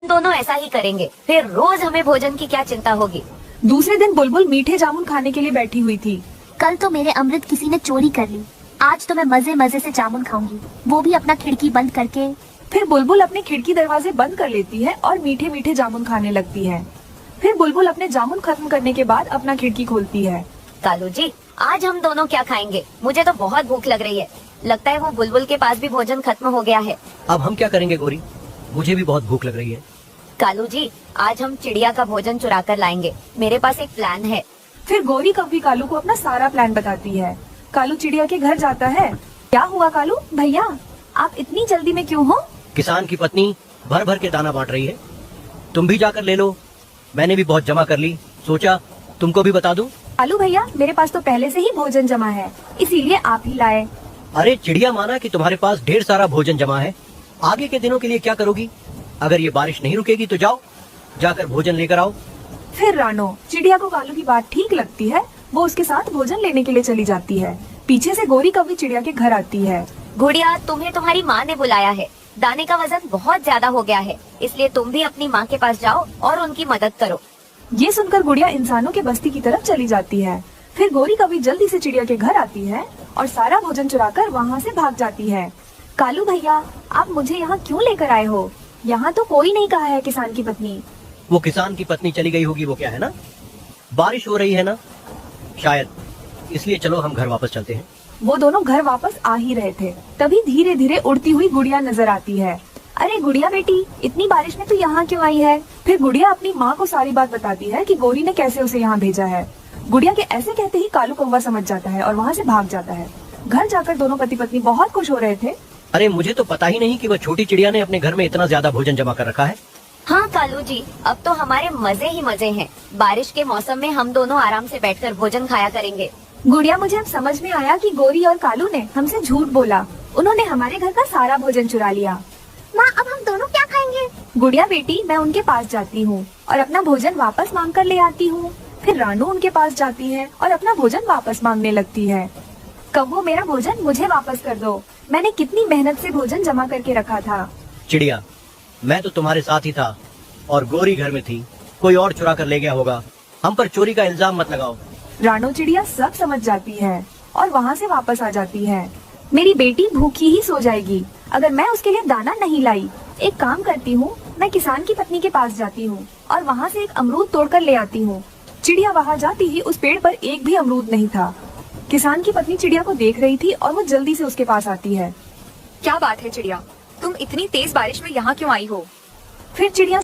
दोनों ऐसा ही करेंगे, फिर रोज हमें भोजन की क्या चिंता होगी। दूसरे दिन बुलबुल मीठे जामुन खाने के लिए बैठी हुई थी। कल तो मेरे अमृत किसी ने चोरी कर ली, आज तो मैं मजे मजे से जामुन खाऊंगी, वो भी अपना खिड़की बंद करके। फिर बुलबुल अपने खिड़की दरवाजे बंद कर लेती है और मीठे मीठे जामुन खाने लगती है। फिर बुलबुल अपने जामुन खत्म करने के बाद अपना खिड़की खोलती है। कालू जी, आज हम दोनों क्या खाएंगे? मुझे तो बहुत भूख लग रही है। लगता है वो बुलबुल के पास भी भोजन खत्म हो गया है। अब हम क्या करेंगे गौरी? मुझे भी बहुत भूख लग रही है। कालू जी, आज हम चिड़िया का भोजन चुरा कर लाएंगे। मेरे पास एक प्लान है। फिर गौरी कव्वी कालू को अपना सारा प्लान बताती है। कालू चिड़िया के घर जाता है। क्या हुआ कालू भैया, आप इतनी जल्दी में क्यों हो? किसान की पत्नी भर भर के दाना बांट रही है, तुम भी जाकर ले लो। मैंने भी बहुत जमा कर ली, सोचा तुमको भी बता दूं। कालू भैया, मेरे पास तो पहले से ही भोजन जमा है, इसीलिए आप ही लाए। अरे चिड़िया माना कि तुम्हारे पास ढेर सारा भोजन जमा है, आगे के दिनों के लिए क्या करोगी? अगर ये बारिश नहीं रुकेगी तो जाओ, जाकर भोजन लेकर आओ। फिर रानो, चिड़िया को कालू की बात ठीक लगती है, वो उसके साथ भोजन लेने के लिए चली जाती है। पीछे से गौरी कव्वी चिड़िया के घर आती है। गुड़िया, तुम्हें तुम्हारी माँ ने बुलाया है। दाने का वजन बहुत ज्यादा हो गया है, इसलिए तुम भी अपनी माँ के पास जाओ और उनकी मदद करो। ये सुनकर गुड़िया इंसानों के बस्ती की तरफ चली जाती है। फिर गौरी कव्वी जल्दी से चिड़िया के घर आती है और सारा भोजन चुराकर वहाँ से भाग जाती है। कालू भैया, आप मुझे यहाँ क्यों लेकर आए हो? यहाँ तो कोई नहीं कहा है किसान की पत्नी। वो किसान की पत्नी चली गई होगी, वो क्या है ना, बारिश हो रही है ना शायद, इसलिए चलो हम घर वापस चलते हैं। वो दोनों घर वापस आ ही रहे थे, तभी धीरे धीरे उड़ती हुई गुड़िया नजर आती है। अरे गुड़िया बेटी, इतनी बारिश में तू यहाँ क्यों आई है? फिर गुड़िया अपनी माँ को सारी बात बताती है कि गौरी ने कैसे उसे यहाँ भेजा है। गुड़िया के ऐसे कहते ही कालू कौवा समझ जाता है और वहाँ से भाग जाता है। घर जाकर दोनों पति पत्नी बहुत खुश हो रहे थे। अरे मुझे तो पता ही नहीं कि वो छोटी चिड़िया ने अपने घर में इतना ज्यादा भोजन जमा कर रखा है। हाँ कालू जी, अब तो हमारे मजे ही मजे हैं। बारिश के मौसम में हम दोनों आराम से बैठकर भोजन खाया करेंगे। गुड़िया, मुझे अब समझ में आया कि गौरी और कालू ने हमसे झूठ बोला। उन्होंने हमारे घर का सारा भोजन चुरा लिया। माँ, अब हम दोनों क्या खाएंगे? गुड़िया बेटी, मैं उनके पास जाती हूँ और अपना भोजन वापस मांग कर ले आती हूँ। फिर रानू उनके पास जाती है और अपना भोजन वापस मांगने लगती है। कव्वो, मेरा भोजन मुझे वापस कर दो, मैंने कितनी मेहनत से भोजन जमा करके रखा था। चिड़िया, मैं तो तुम्हारे साथ ही था और गौरी घर में थी, कोई और चुरा कर ले गया होगा, हम पर चोरी का इल्जाम मत लगाओ। रानो चिड़िया सब समझ जाती है और वहाँ से वापस आ जाती है। मेरी बेटी भूखी ही सो जाएगी अगर मैं उसके लिए दाना नहीं लाई। एक काम करती हूँ, मैं किसान की पत्नी के पास जाती हूँ और वहाँ से एक अमरूद तोड़कर ले आती हूँ। चिड़िया वहाँ जाती ही उस पेड़ पर एक भी अमरूद नहीं था। किसान की पत्नी चिड़िया को देख रही थी और वो जल्दी से उसके पास आती है। क्या बात है चिड़िया, तुम इतनी तेज बारिश में यहाँ क्यों आई हो? फिर चिड़िया